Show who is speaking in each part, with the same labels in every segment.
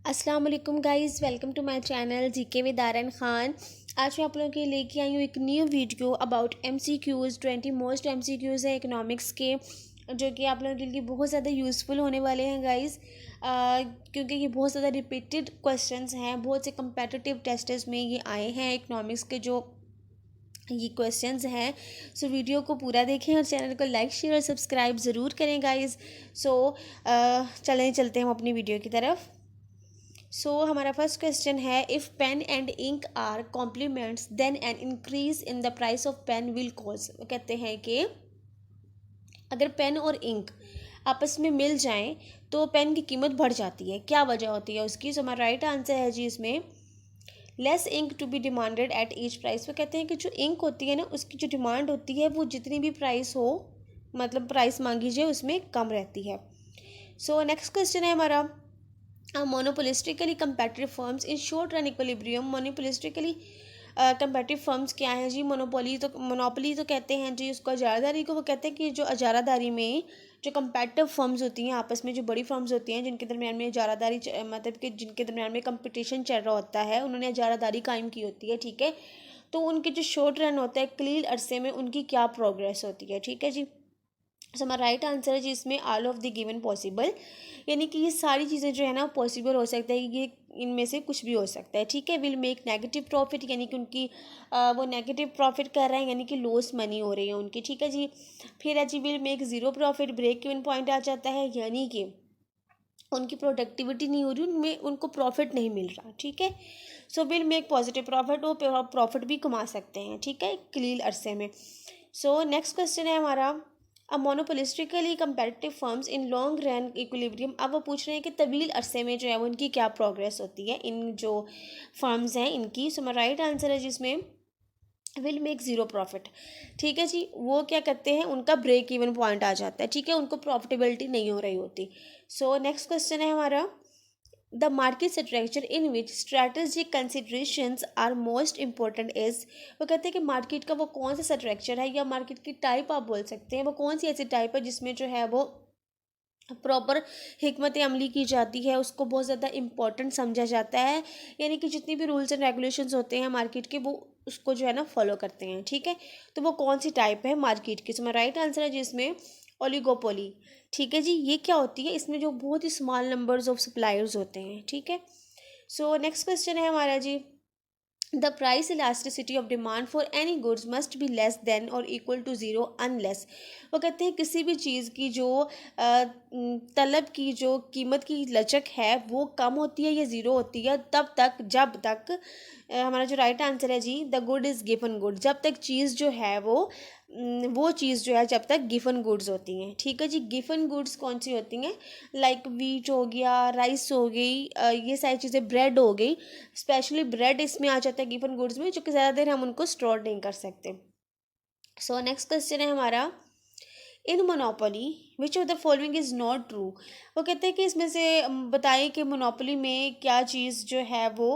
Speaker 1: अस्सलाम वालेकुम guys, welcome to my channel GK with Aran Khan. आज मैं आप लोगों के लेके आई हूँ एक new video about MCQs. 20 most MCQs हैं इकोनॉमिक्स के, जो कि आप लोगों के लिए बहुत ज़्यादा यूज़फुल होने वाले हैं गाइज़, क्योंकि ये बहुत ज़्यादा रिपीटेड क्वेश्चंस हैं। बहुत से कम्पेटिटिव टेस्ट्स में ये आए हैं इकोनॉमिक्स के जो ये क्वेश्चंस हैं। सो वीडियो को पूरा देखें और चैनल को लाइक शेयर और सब्सक्राइब ज़रूर करें गाइज़। सो चलते हैं हम अपनी वीडियो की तरफ। हमारा फर्स्ट क्वेश्चन है, if pen and ink are complements then an increase in the price of pen will cause. वो कहते हैं कि अगर पेन और इंक आपस में मिल जाएं तो पेन की कीमत बढ़ जाती है। क्या वजह होती है उसकी? हमारा राइट आंसर है जी इसमें less ink to be demanded at each price. वो कहते हैं कि जो इंक होती है ना, उसकी जो डिमांड होती है वो जितनी भी प्राइस हो, मतलब प्राइस मांगी जाए, उसमें कम रहती है। नेक्स्ट क्वेश्चन है हमारा, monopolistically competitive firms in short run equilibrium. Monopolistically competitive firms क्या हैं जी? मोनोपोली तो कहते हैं जी उसको, अजारादारी को वो कहते हैं कि जो अजारादारी में जो कंपेटिटिव फर्म्स होती हैं आपस में, जो बड़ी फर्म्स होती हैं जिनके दरमियान में अजारादारी मतलब कि जिनके दरमियान में कंपटीशन चल रहा होता है, उन्होंने अजारादारी कायम की होती है, ठीक है। तो उनके जो शॉर्ट रन होता है, कलील अरसे में उनकी क्या प्रोग्रेस होती है, ठीक है जी। हमारा राइट आंसर है जी इसमें all of the given possible, यानी कि ये सारी चीज़ें जो है ना पॉसिबल हो सकता है कि ये इनमें से कुछ भी हो सकता है, ठीक है। विल मेक नेगेटिव प्रॉफिट, यानी कि उनकी वो नेगेटिव प्रॉफिट कर रहे हैं, यानी कि लॉस मनी हो रही है उनकी, ठीक है जी। फिर है जी will make zero profit, break even point आ जाता है, यानी कि उनकी प्रोडक्टिविटी नहीं हो रही, उनमें उनको प्रॉफिट नहीं मिल रहा, ठीक है। विल मेक पॉजिटिव प्रॉफिट, वो प्रॉफिट भी कमा सकते हैं, ठीक है, कलील अरसे में। नेक्स्ट क्वेश्चन है हमारा, अब monopolistically competitive firms in long run equilibrium. अब वो पूछ रहे हैं कि तवील अरसे में जो है वो उनकी क्या प्रोग्रेस होती है, इन जो फर्म्स हैं इनकी। मेरा राइट आंसर है जिसमें विल मेक ज़ीरो प्रॉफिट, ठीक है जी। वो क्या करते हैं, उनका ब्रेक इवन पॉइंट आ जाता है, ठीक है, उनको प्रॉफिटेबिलिटी नहीं हो रही होती। नेक्स्ट क्वेश्चन है हमारा, the market structure in which strategic considerations are most important is. वो कहते हैं कि मार्केट का वो कौन सा स्ट्रक्चर है, या मार्केट की टाइप आप बोल सकते हैं, वो कौन सी ऐसी टाइप है जिसमें जो है वो प्रॉपर हिकमत अमली की जाती है, उसको बहुत ज़्यादा इम्पोर्टेंट समझा जाता है, यानी कि जितनी भी रूल्स एंड रेगुलेशंस होते हैं मार्केट के, वो उसको जो है ना फॉलो करते हैं, ठीक है। तो वो कौन सी टाइप है मार्केट की? मेरा राइट आंसर है जिसमें ओलिगोपोली, ठीक है जी। ये क्या होती है? इसमें जो बहुत ही स्मॉल नंबर्स ऑफ सप्लायर्स होते हैं, ठीक है। नेक्स्ट क्वेश्चन है हमारा जी, the price elasticity of demand for any goods must be less than और इक्वल टू ज़ीरो अनलेस। वो कहते हैं किसी भी चीज़ की जो तलब की जो कीमत की लचक है वो कम होती है या ज़ीरो होती है तब तक जब तक हमारा जो राइट आंसर है जी, द गुड इज़ गिवन गुड। जब तक चीज़ जो है वो चीज़ जो है जब तक गिवन गुड्स होती हैं, ठीक है जी। गिवन गुड्स कौन सी होती हैं? लाइक वीट हो गया, राइस हो गई, ये सारी चीज़ें, ब्रेड हो गई। स्पेशली ब्रेड इसमें आ जाता है गिवन गुड्स में, जो कि ज़्यादा देर हम उनको स्टोर नहीं कर सकते। नेक्स्ट क्वेश्चन है हमारा, in monopoly which of the following is not true. वो कहते हैं कि इसमें से बताएं कि मोनोपोली में क्या चीज़ जो है वो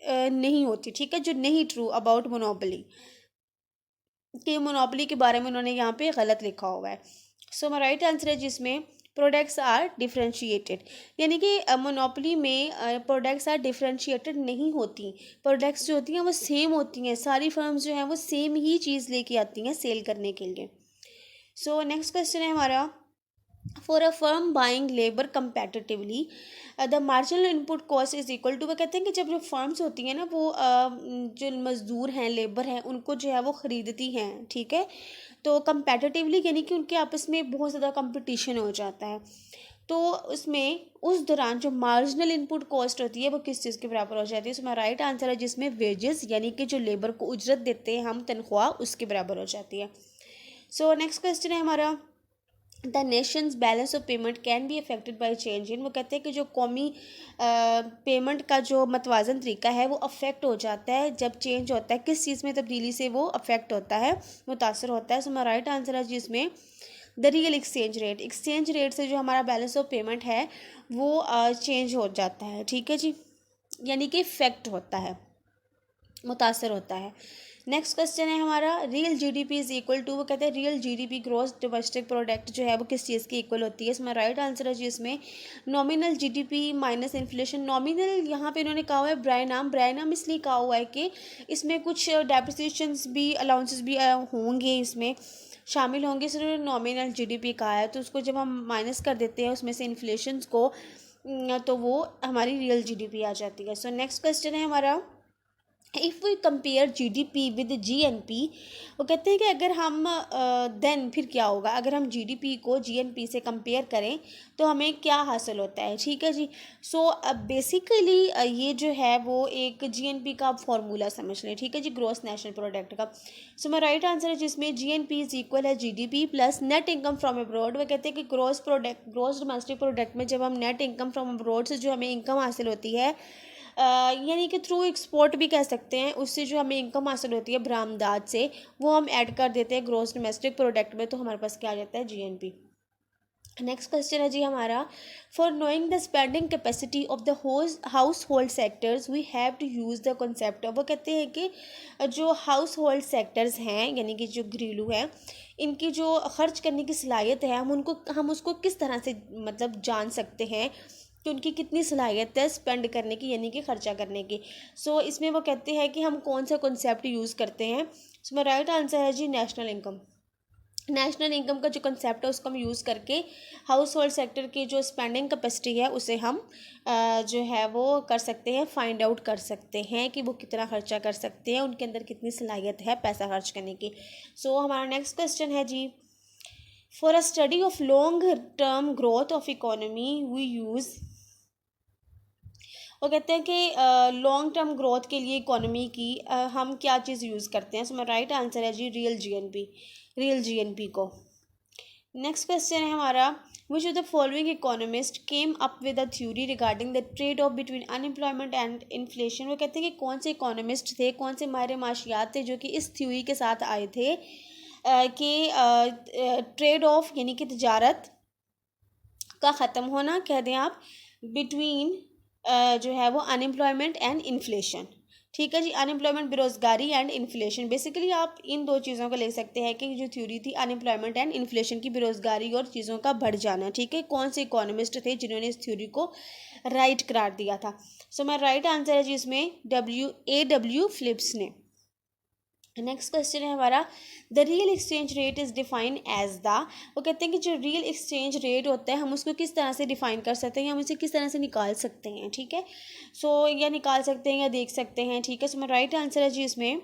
Speaker 1: नहीं होती, ठीक है, जो नहीं ट्रू अबाउट मोनोपोली, कि मोनोपोली के बारे में उन्होंने यहाँ पे गलत लिखा हुआ है। मेरा राइट आंसर है जिसमें प्रोडक्ट्स आर डिफ्रेंशिएटेड, यानी कि मोनोपोली में प्रोडक्ट्स आर डिफ्रेंशिएटेड नहीं होती। प्रोडक्ट्स जो होती हैं वो सेम होती हैं, सारी फर्म्स जो हैं वो सेम ही चीज़ लेके आती हैं सेल करने के लिए। नेक्स्ट क्वेश्चन है हमारा, for a firm buying labour competitively the marginal input cost is equal to. वो कहते हैं कि जब जो फर्म्स होती हैं ना वो जो मज़दूर हैं, लेबर हैं, उनको जो है वो ख़रीदती हैं, ठीक है, तो कंपेटिटिवली, यानी कि उनके आपस में बहुत ज़्यादा कंपटीशन हो जाता है। तो उसमें उस दौरान जो मार्जिनल इनपुट कॉस्ट होती है वो किस चीज़ के बराबर हो जाती है? उसमें राइट आंसर है जिसमें वेजेस, यानी कि जो लेबर को उजरत देते हैं हम, तनख्वाह, उसके बराबर हो जाती है। नेक्स्ट क्वेश्चन है हमारा, the Nations balance of payment can be affected by change in. वो कहते हैं कि जो कौमी पेमेंट का जो मतवाजन तरीका है वो अफेक्ट हो जाता है जब चेंज होता है। किस चीज़ में तब्दीली से वो अफेक्ट होता है, मुतासर होता है? हमारा राइट आंसर है जिसमें the real exchange rate. Exchange rate से जो हमारा बैलेंस ऑफ पेमेंट है वो चेंज हो जाता है, ठीक है जी, यानी कि इफेक्ट होता है, मुतासर होता है। नेक्स्ट क्वेश्चन है हमारा real GDP is equal to, वो कहते हैं real GDP gross domestic product जो है वो किस चीज़ की इक्वल होती है। इसमें राइट आंसर है जी इसमें nominal GDP minus inflation. Nominal यहाँ पे इन्होंने कहा हुआ है ब्रायनाम इसलिए कहा हुआ है कि इसमें कुछ डेप्रिसिएशंस भी अलाउंसेस भी होंगे, इसमें शामिल होंगे, इसलिए नॉमिनल जीडीपी कहा है। तो उसको जब हम माइनस कर देते हैं उसमें से इन्फ्लेशंस को, तो वो हमारी रियल जीडीपी आ जाती है। सो नेक्स्ट क्वेश्चन है हमारा if we compare GDP with GNP, वो कहते हैं कि अगर हम देन फिर क्या होगा, अगर हम जीडीपी को जीएनपी से कंपेयर करें तो हमें क्या हासिल होता है। ठीक है जी। सो बेसिकली ये जो है वो एक जीएनपी का फॉर्मूला समझ लें। ठीक है जी, ग्रॉस नेशनल प्रोडक्ट का। सो मेरा राइट आंसर है जिसमें जीएनपी इज इक्वल है GDP plus net income from abroad. वो कहते हैं कि ग्रॉस डोमेस्टिक प्रोडक्ट में जब हम नेट इनकम फ्रॉम अब्रॉड से जो हमें इनकम हासिल होती है, यानी कि थ्रू एक्सपोर्ट भी कह सकते हैं, उससे जो हमें इनकम हासिल होती है बरामदात से, वो हम ऐड कर देते हैं ग्रॉस डोमेस्टिक प्रोडक्ट में, तो हमारे पास क्या आ जाता है जीएनपी। नेक्स्ट क्वेश्चन है जी हमारा for knowing the spending capacity of the household sectors we have to use the concept. वो कहते हैं कि जो हाउस होल्ड सेक्टर्स हैं यानी कि जो घरेलू हैं, इनकी जो खर्च करने की सलाहियत है हम उसको किस तरह से मतलब जान सकते हैं कि उनकी कितनी सलाहियत है स्पेंड करने की यानी कि खर्चा करने की। सो इसमें वो कहते हैं कि हम कौन सा कॉन्सेप्ट यूज़ करते हैं। सो मेरा राइट आंसर है जी नेशनल इनकम। नेशनल इनकम का जो कंसेप्ट है उसको हम यूज़ करके हाउस होल्ड सेक्टर की जो स्पेंडिंग कैपेसिटी है उसे हम जो है वो कर सकते हैं, फाइंड आउट कर सकते हैं कि वो कितना खर्चा कर सकते हैं, उनके अंदर कितनी सलाहियत है पैसा खर्च करने की। सो हमारा नेक्स्ट क्वेश्चन है जी for a study of long term growth of economy we use. वो कहते हैं कि लॉन्ग टर्म ग्रोथ के लिए इकोनॉमी की हम क्या चीज़ यूज़ करते हैं। सो मेरा राइट आंसर है जी रियल जीएनपी को। नेक्स्ट क्वेश्चन है हमारा विच of the following economist came up with a theory regarding the trade off between unemployment and inflation. वो कहते हैं कि कौन से इकोनॉमिस्ट थे, कौन से माहिर माशियात थे जो कि इस थ्योरी के साथ आए थे कि ट्रेड ऑफ यानी कि तजारत का ख़त्म होना कह दें आप बिटवीन जो है वो अनएम्प्लॉयमेंट एंड इन्फ्लेशन। ठीक है जी, अनएम्प्लॉयमेंट बेरोजगारी एंड इन्फ्लेशन। बेसिकली आप इन दो चीज़ों को ले सकते हैं कि जो थ्योरी थी अनएम्प्लॉयमेंट एंड इन्फ्लेशन की, बेरोजगारी और चीज़ों का बढ़ जाना। ठीक है, कौन से इकोनॉमिस्ट थे जिन्होंने इस थ्योरी को राइट करार दिया था। सो मेरा राइट आंसर है जी इसमें डब्ल्यू फिलिप्स ने। नेक्स्ट क्वेश्चन है हमारा the real exchange rate is define as the. वो कहते हैं कि जो रियल एक्सचेंज रेट होता है हम उसको किस तरह से डिफाइन कर सकते हैं, हम उसे किस तरह से निकाल सकते हैं। ठीक है, सो या निकाल सकते हैं या देख सकते हैं। ठीक है, सो मेरा राइट आंसर है जी इसमें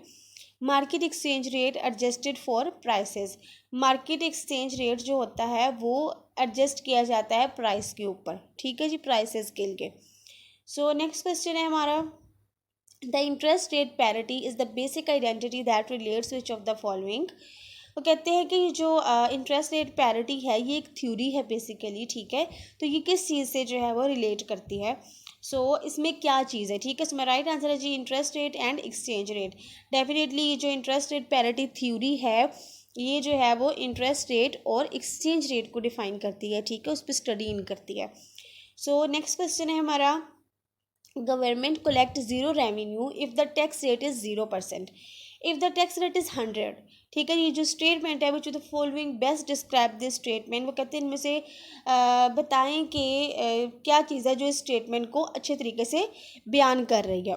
Speaker 1: market exchange rate adjusted for prices. Market exchange rate जो होता है वो एडजस्ट किया जाता है प्राइस के ऊपर। ठीक है जी, प्राइस स्केल के। सो नेक्स्ट क्वेश्चन है हमारा the interest rate parity is the basic identity that relates which of the following. वो कहते हैं कि जो इंटरेस्ट रेट पैरिटी है ये एक थ्योरी है बेसिकली। ठीक है, तो ये किस चीज़ से जो है वो रिलेट करती है। सो इसमें क्या चीज़ है। ठीक है, सो मेरा राइट आंसर है जी interest rate and exchange rate. Definitely जो इंटरेस्ट रेट पैरिटी थ्योरी है ये जो है वो इंटरेस्ट रेट और एक्सचेंज रेट को डिफाइन करती है। ठीक है, उस पर स्टडी इन करती है। सो नेक्स्ट क्वेश्चन है हमारा government collect zero revenue if the tax rate is 0%, if the tax rate is 100। ठीक है, ये जो स्टेटमेंट है which the following best describe this statement. वो कहते हैं इनमें से बताएं कि क्या चीज़ है जो इस स्टेटमेंट को अच्छे तरीके से बयान कर रही है।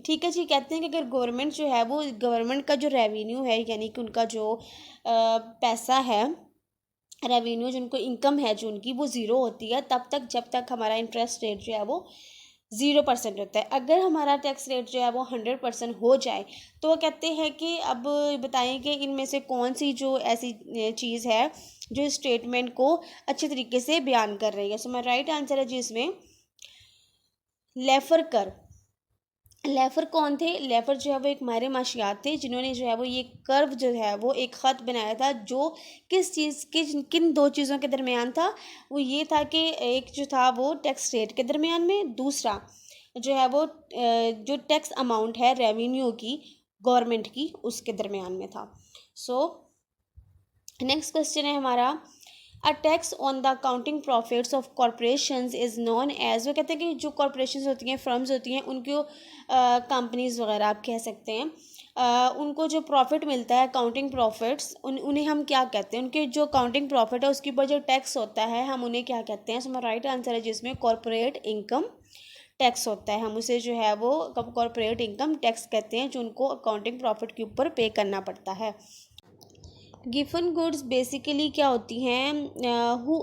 Speaker 1: ठीक है जी, कहते हैं कि अगर गवर्नमेंट जो है वो गवर्नमेंट का जो रेवेन्यू है यानी कि उनका जो पैसा है, रेवेन्यू जो उनको इनकम है जो उनकी, वो ज़ीरो होती है तब तक जब तक हमारा इंटरेस्ट रेट जो है वो 0% होता है। अगर हमारा टैक्स रेट जो है वो 100% हो जाए तो वो कहते हैं कि अब बताएं कि इनमें से कौन सी जो ऐसी चीज़ है जो इस स्टेटमेंट को अच्छे तरीके से बयान कर रही है। सो मेरा राइट आंसर है जी इसमें लेफ़र कौन थे। लेफ़र जो है वो एक माहिर माशियात थे जिन्होंने जो है वो ये कर्व जो है वो एक ख़त बनाया था जो किस चीज़ किन दो चीज़ों के दरमियान था। वो ये था कि एक जो था वो टैक्स रेट के दरमियान में, दूसरा जो है वो जो टैक्स अमाउंट है रेवेन्यू की गवर्नमेंट की उसके दरमियान में था। सो नेक्स्ट क्वेश्चन है हमारा a tax on the accounting profits of corporations is known as, वो कहते हैं कि जो कॉरपोरेशंस होती हैं, फर्म्स होती हैं, उनको कंपनीज़ वगैरह आप कह सकते हैं, उनको जो प्रॉफिट मिलता है अकाउंटिंग प्रॉफिट्स, उन्हें हम क्या कहते हैं, उनके जो अकाउंटिंग प्रॉफिट है उसके ऊपर जो टैक्स होता है हम उन्हें क्या कहते हैं। सो हमारा राइट आंसर है जिसमें कॉरपोरेट इनकम टैक्स होता है, हम उसे जो है वो कॉरपोरेट इनकम टैक्स कहते हैं, जो उनको अकाउंटिंग प्रॉफिट के ऊपर पे करना पड़ता है। गिवन गुड्स बेसिकली क्या होती हैं,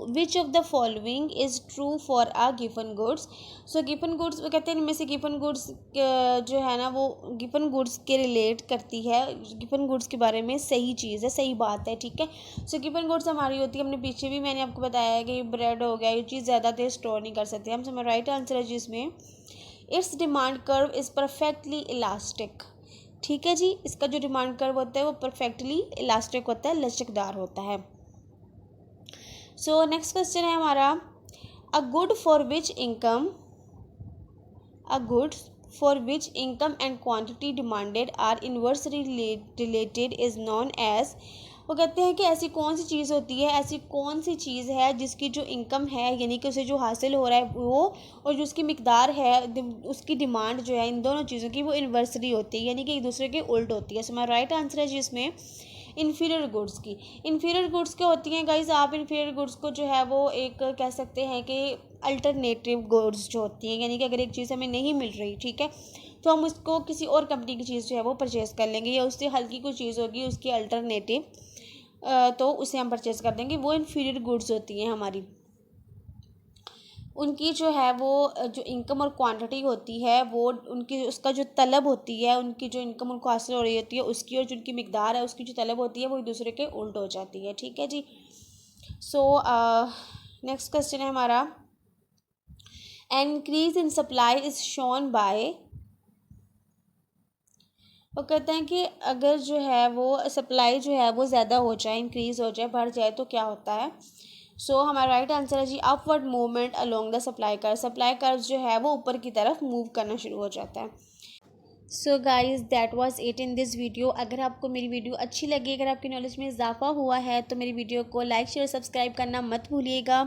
Speaker 1: विच of the following is true for a given goods. So given goods वो कहते हैं इनमें से गिवन गुड्स जो है ना वो गिवन गुड्स के रिलेट करती है, गिवन गुड्स के बारे में सही चीज़ है, सही बात है, ठीक है। सो गिवन गुड्स हमारी होती है, हमने पीछे भी मैंने आपको बताया है कि ब्रेड हो गया, ये चीज़ ज़्यादा देर स्टोर नहीं कर सकते हम। हमारा राइट आंसर है जिसमें it's demand curve is perfectly elastic, ठीक है जी। इसका जो डिमांड कर्व होता है वो परफेक्टली इलास्टिक होता है, लचकदार होता है। सो नेक्स्ट क्वेश्चन है हमारा, a good for which income a good for which income and quantity demanded are inversely related is known as. वो कहते हैं कि ऐसी कौन सी चीज़ होती है, ऐसी कौन सी चीज़ है जिसकी जो इनकम है यानी कि उसे जो हासिल हो रहा है वो, और जो उसकी मिकदार है उसकी डिमांड जो है, इन दोनों चीज़ों की वो इन्वर्सली होती है यानी कि एक दूसरे के उल्ट होती है। सो हमारा राइट आंसर है जिसमें इन्फीरियर गुड्स की। इन्फीरियर गुड्स क्या होती हैं गाइज, आप इन्फीरियर गुड्स को जो है वो एक कह सकते हैं कि अल्टरनेटिव गुड्स जो होती हैं, यानी कि अगर एक चीज़ हमें नहीं मिल रही, ठीक है, तो हम उसको किसी और कंपनी की चीज़ जो है वो परचेज़ कर लेंगे, या उससे हल्की कोई चीज़ होगी उसकी अल्टरनेटिव, तो उसे हम परचेज़ कर देंगे, वो इन्फीरियर गुड्स होती हैं हमारी। उनकी जो है वो जो इनकम और क्वांटिटी होती है वो उनकी उसका जो तलब होती है, उनकी जो इनकम उनको हासिल हो रही होती है उसकी, और जो उनकी मिकदार है उसकी जो तलब होती है वो एक दूसरे के उल्ट हो जाती है, ठीक है जी। सो नेक्स्ट क्वेश्चन है हमारा, increase in supply is shown by. वो कहते हैं कि अगर जो है वो सप्लाई जो है वो ज़्यादा हो जाए, इंक्रीज़ हो जाए, बढ़ जाए, तो क्या होता है। सो हमारा राइट आंसर है जी upward movement along the supply curve. Supply curve जो है वो ऊपर की तरफ मूव करना शुरू हो जाता है। So guys that was it in this video. अगर आपको मेरी वीडियो अच्छी लगी, अगर आपकी नॉलेज में इजाफा हुआ है, तो मेरी वीडियो को लाइक शेयर सब्सक्राइब करना मत भूलिएगा।